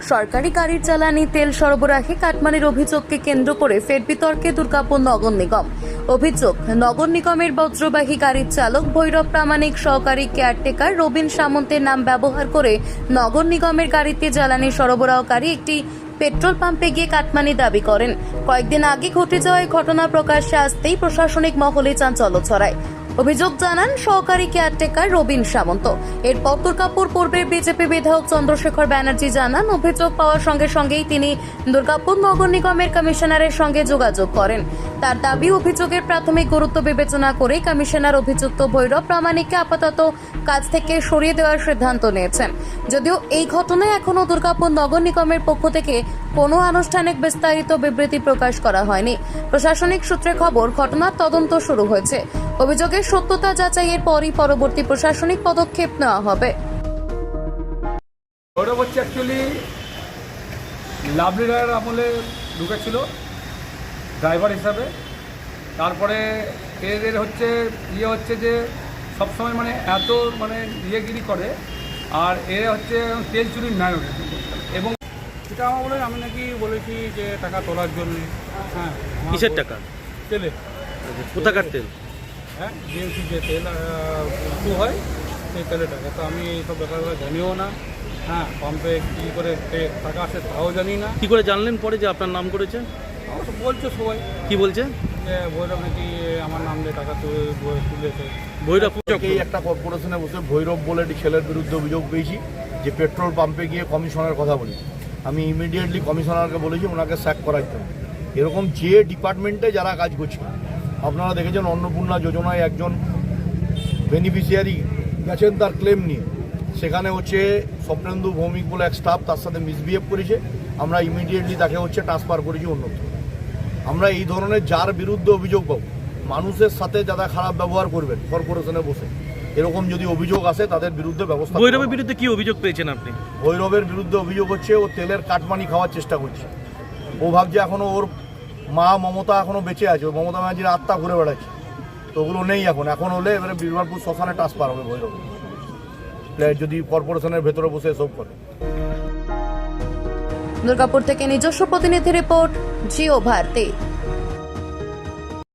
সরকারি গাড়ির জ্বালানি তেল সরবরাহে কাটমানির অভিযোগকে কেন্দ্র করে ফের বিতর্কে দুর্গাপুর নগর নিগম। অভিযোগ, নগর নিগমের বজ্রবাহী গাড়ির চালক ভৈরব প্রামাণিক সহকারী কেয়ারটেকার রবিন সামন্তের নাম ব্যবহার করে নগর নিগমের গাড়িতে জ্বালানি সরবরাহকারী একটি পেট্রোল পাম্পে গিয়ে কাটমানি দাবি করেন। কয়েকদিন আগে ঘটে যাওয়া এই ঘটনা প্রকাশ্যে আসতেই প্রশাসনিক মহলে চাঞ্চল্য ছড়ায়। অভিযোগ জানান সহকারী কেয়ারটেকার রবিন সামন্ত। এরপর দুর্গাপুর পূর্বের বিজেপি বিধায়ক চন্দ্রশেখর ব্যানার্জি জানান, অভিযোগ পাওয়ার সঙ্গে সঙ্গেই তিনি দুর্গাপুর নগর নিগমের কমিশনারের সঙ্গে যোগাযোগ করেন। তার দাবি, অভিযোগের প্রাথমিক গুরুত্ব বিবেচনা করে কমিশনার অভিযুক্ত ভৈরব প্রামাণিককে আপাতত কাজ থেকে সরিয়ে দেওয়ার সিদ্ধান্ত নিয়েছেন। যদিও এই ঘটনায় এখনও দুর্গাপুর নগর নিগমের পক্ষ থেকে কোনো আনুষ্ঠানিক বিস্তারিত বিবৃতি প্রকাশ করা হয়নি। প্রশাসনিক সূত্রে খবর, ঘটনার তদন্ত শুরু হয়েছে। অভিযোগের সত্যতা যাচাইয়ের পরই পরবর্তী প্রশাসনিক পদক্ষেপ নেওয়া হবে। ওটা হচ্ছে অ্যাকচুয়ালি লাভলি রায়ের আমলে ঢুকেছিল ড্রাইভার হিসাবে। তারপরে এদের হচ্ছে হচ্ছে যে সবসময় মানে এত মানে ইয়েগিরি করে, আর এরা হচ্ছে তেল চুরির নায়ক। এবং এটা আমার বলে আমি নাকি বলেছি যে টাকা তোলার জন্য। হ্যাঁ, কিসের টাকা? তেলে। কোথাকার তেল? হ্যাঁ, জিএমসি যে তেল উঁচু হয় সেই তেলের টাকা। তো আমি এইসব ব্যাপারগুলো জানিও না। হ্যাঁ, পাম্পে কী করে টাকা আসে তাও জানি না। কি করে জানলেন পরে যে আপনার নাম করেছে? আমার তো বলছে সবাই। কি বলছে? যে ভৈরব নাকি আমার নাম দিয়ে টাকা তুলেছে। ভৈরব এই একটা কর্পোরেশনে বসে ভৈরব বলে একটি ছেলের বিরুদ্ধে অভিযোগ পেয়েছি যে পেট্রোল পাম্পে গিয়ে কমিশনারের কথা বলেছি। আমি ইমিডিয়েটলি কমিশনারকে বলেছি ওনাকে স্যাক করার জন্য। এরকম যে ডিপার্টমেন্টে যারা কাজ করছে, আপনারা দেখেছেন অন্নপূর্ণা যোজনায় একজন বেনিফিশিয়ারি গেছেন তার ক্লেম নিয়ে, সেখানে হচ্ছে স্বপ্নেন্দু ভৌমিক বলে এক স্টাফ তার সাথে মিসবিহেভ করেছে। আমরা ইমিডিয়েটলি তাকে হচ্ছে ট্রান্সফার করেছি অন্যত্র। আমরা এই ধরনের যার বিরুদ্ধে অভিযোগ পাবো, মানুষের সাথে যারা খারাপ ব্যবহার করবেন কর্পোরেশনে বসে, এরকম যদি অভিযোগ আসে তাদের বিরুদ্ধে ব্যবস্থা। ভৈরবের বিরুদ্ধে কি অভিযোগ পেয়েছেন আপনি? ভৈরবের বিরুদ্ধে অভিযোগ হচ্ছে ও তেলের কাটমানি খাওয়ার চেষ্টা করছে। ও ভাবছে এখনো ওর মা মমতা এখনো বেঁচে আছে, ও মমতা ব্যানার্জির আত্মা ঘুরে বেড়াচ্ছে। তো ওগুলো নেই এখন হলে এবারে বীরবারপুর শ্মশানে ট্রান্সফার হবে ভৈরব, যদি কর্পোরেশনের ভেতরে বসে এসব করে। দুর্গাপুর থেকে নিজস্ব প্রতিনিধি রিপোর্ট, জিও ভারতী।